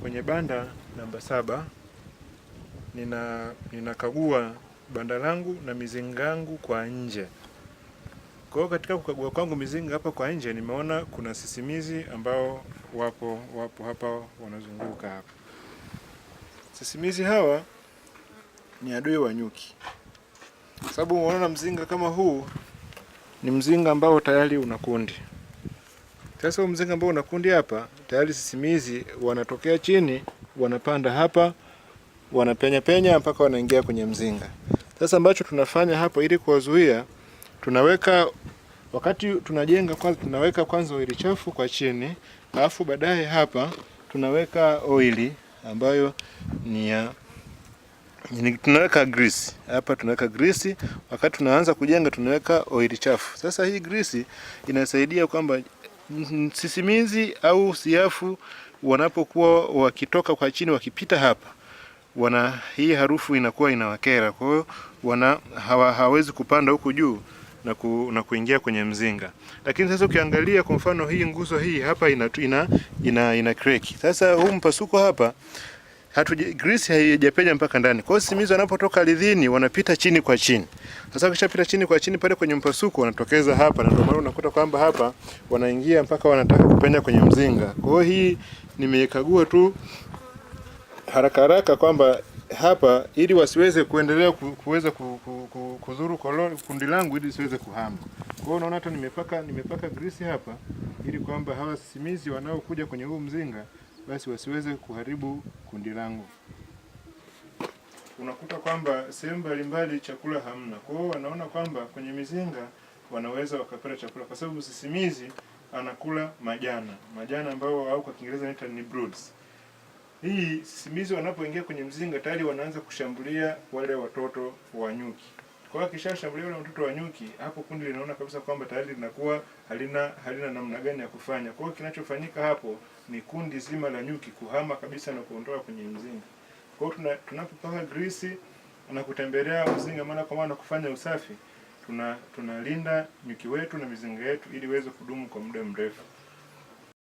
kwenye banda namba 7. Ninakagua banda langu na mizinga yangu kwa nje. Kwa hiyo katika kukagua kwangu mizinga hapa kwa nje, nimeona kuna sisimizi ambao wapo hapa wanazunguka hapa. Sisimizi hawa ni adui wa nyuki. Sababu unaona mzinga kama huu ni mzinga ambao tayari una kundi. Sasa mzinga ambao una kundi hapa, tayari sisimizi wanatokea chini, wanapanda hapa, wanapenya mpaka wanaingia kwenye mzinga. Sasa ambacho tunafanya hapa ili kuwazuia, tunaweka wakati tunajenga kwanza, tunaweka kwanza oili chafu kwa chini, alafu baadaye hapa tunaweka oili ambayo tunaweka grease. Hapa tunaweka grease, wakati tunaanza kujenga tunaweka oili chafu. Sasa hii grease inasaidia kwamba sisimizi au siafu wanapokuwa wakitoka kwa chini wakipita hapa, hii harufu inakuwa inawakera. Kwa hiyo hawawezi kupanda huku juu na kuingia kwenye mzinga. Lakini sasa ukiangalia kwa mfano hii nguzo hii hapa ina crack. Sasa huu mpasuko hapa grease haijapenya mpaka ndani. Kwa hiyo sisimizi wanapotoka ardhini wanapita chini kwa chini. Sasa wakishapita chini kwa chini pale kwenye mpasuko wanatokeza hapa, na ndio maana unakuta kwamba hapa wanaingia mpaka wanataka kupenya kwenye mzinga. Kwa hiyo hii nimekagua tu haraka kwamba hapa ili wasiweze kuendelea kuweza kudhuru kundi langu ili siweze kuhama. Kwa hiyo unaona hata nimepaka grease hapa ili kwamba hawa sisimizi wanaokuja kwenye huu mzinga basi wasiweze kuharibu kundi langu. Unakuta kwamba sehemu mbalimbali chakula hamna. Kwa hiyo wanaona kwamba kwenye mizinga wanaweza wakapata chakula kwa sababu sisimizi anakula majana ambao au kwa Kiingereza inaitwa ni broods. Hii sisimizi wanapoingia kwenye mzinga tayari wanaanza kushambulia wale watoto wa nyuki. Kwa hiyo akishashambulia wale watoto wa nyuki, hapo kundi linaona kabisa kwamba tayari linakuwa halina namna gani ya kufanya. Kwa hiyo kinachofanyika hapo ni kundi zima la nyuki kuhama kabisa na kuondoka kwenye mzinga. Kwa hiyo tunapopaka grease na kutembelea mzinga mara kwa mara kufanya usafi, tunalinda nyuki wetu na mizinga yetu ili iweze kudumu kwa muda mrefu.